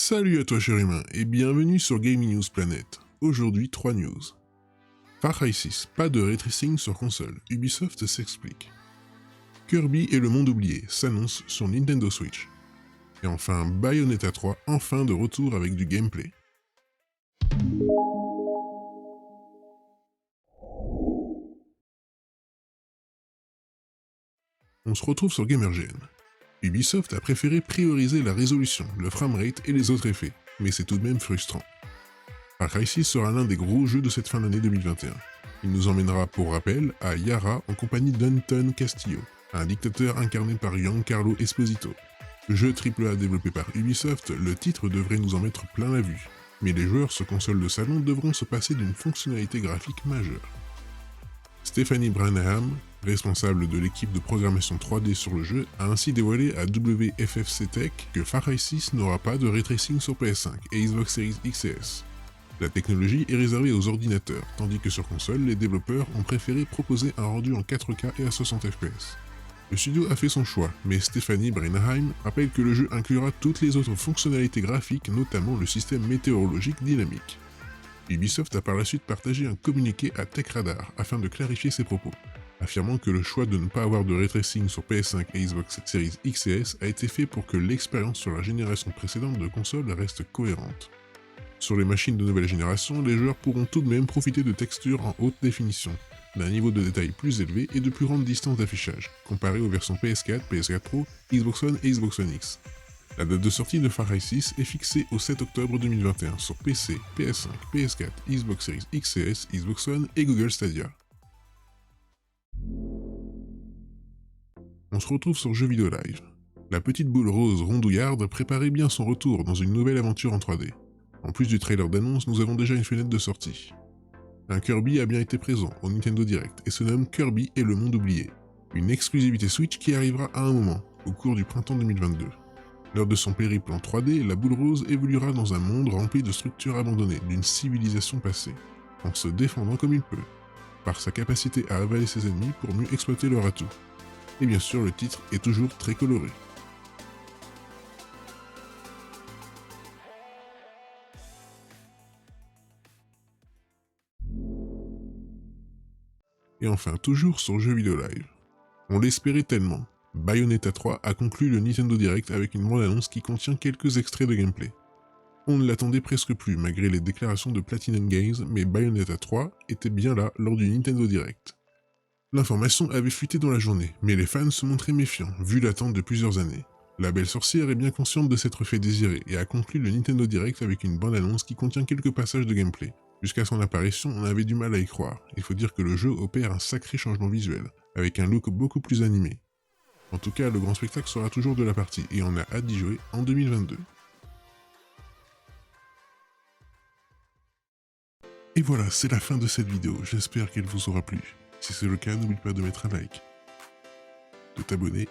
Salut à toi cher humain et bienvenue sur Gaming News Planet. Aujourd'hui 3 news. Far Cry 6, pas de ray tracing sur console, Ubisoft s'explique. Kirby et le monde oublié s'annonce sur Nintendo Switch. Et enfin Bayonetta 3 enfin de retour avec du gameplay. On se retrouve sur GamerGN. Ubisoft a préféré prioriser la résolution, le framerate et les autres effets, mais c'est tout de même frustrant. Far Cry 6 sera l'un des gros jeux de cette fin d'année 2021. Il nous emmènera, pour rappel, à Yara en compagnie d'Anton Castillo, un dictateur incarné par Giancarlo Esposito. Jeu AAA développé par Ubisoft, le titre devrait nous en mettre plein la vue, mais les joueurs sur console de salon devront se passer d'une fonctionnalité graphique majeure. Stephanie Branham, responsable de l'équipe de programmation 3D sur le jeu, a ainsi dévoilé à WFFC Tech que Far Cry 6 n'aura pas de ray tracing sur PS5 et Xbox Series X et S. La technologie est réservée aux ordinateurs, tandis que sur console, les développeurs ont préféré proposer un rendu en 4K et à 60 fps. Le studio a fait son choix, mais Stephanie Branham rappelle que le jeu inclura toutes les autres fonctionnalités graphiques, notamment le système météorologique dynamique. Ubisoft a par la suite partagé un communiqué à TechRadar afin de clarifier ses propos, affirmant que le choix de ne pas avoir de ray tracing sur PS5 et Xbox Series X et S a été fait pour que l'expérience sur la génération précédente de consoles reste cohérente. Sur les machines de nouvelle génération, les joueurs pourront tout de même profiter de textures en haute définition, d'un niveau de détail plus élevé et de plus grandes distances d'affichage, comparé aux versions PS4, PS4 Pro, Xbox One et Xbox One X. La date de sortie de Far Cry 6 est fixée au 7 octobre 2021 sur PC, PS5, PS4, Xbox Series X et S, Xbox One et Google Stadia. On se retrouve sur Jeux Vidéo Live. La petite boule rose rondouillarde préparait bien son retour dans une nouvelle aventure en 3D. En plus du trailer d'annonce, nous avons déjà une fenêtre de sortie. Un Kirby a bien été présent au Nintendo Direct et se nomme Kirby et le monde oublié, une exclusivité Switch qui arrivera à un moment, au cours du printemps 2022. Lors de son périple en 3D, la boule rose évoluera dans un monde rempli de structures abandonnées d'une civilisation passée, en se défendant comme il peut, par sa capacité à avaler ses ennemis pour mieux exploiter leur atout. Et bien sûr, le titre est toujours très coloré. Et enfin, toujours sur Jeux Vidéo Live. On l'espérait tellement. Bayonetta 3 a conclu le Nintendo Direct avec une bande-annonce qui contient quelques extraits de gameplay. On ne l'attendait presque plus malgré les déclarations de Platinum Games, mais Bayonetta 3 était bien là lors du Nintendo Direct. L'information avait fuité dans la journée, mais les fans se montraient méfiants, vu l'attente de plusieurs années. La belle sorcière est bien consciente de s'être fait désirer et a conclu le Nintendo Direct avec une bande-annonce qui contient quelques passages de gameplay. Jusqu'à son apparition, on avait du mal à y croire. Il faut dire que le jeu opère un sacré changement visuel, avec un look beaucoup plus animé. En tout cas, le grand spectacle sera toujours de la partie, et on a hâte d'y jouer en 2022. Et voilà, c'est la fin de cette vidéo, j'espère qu'elle vous aura plu. Si c'est le cas, n'oublie pas de mettre un like, de t'abonner,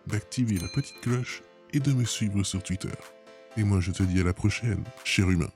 d'activer la petite cloche et de me suivre sur Twitter. Et moi je te dis à la prochaine, cher humain.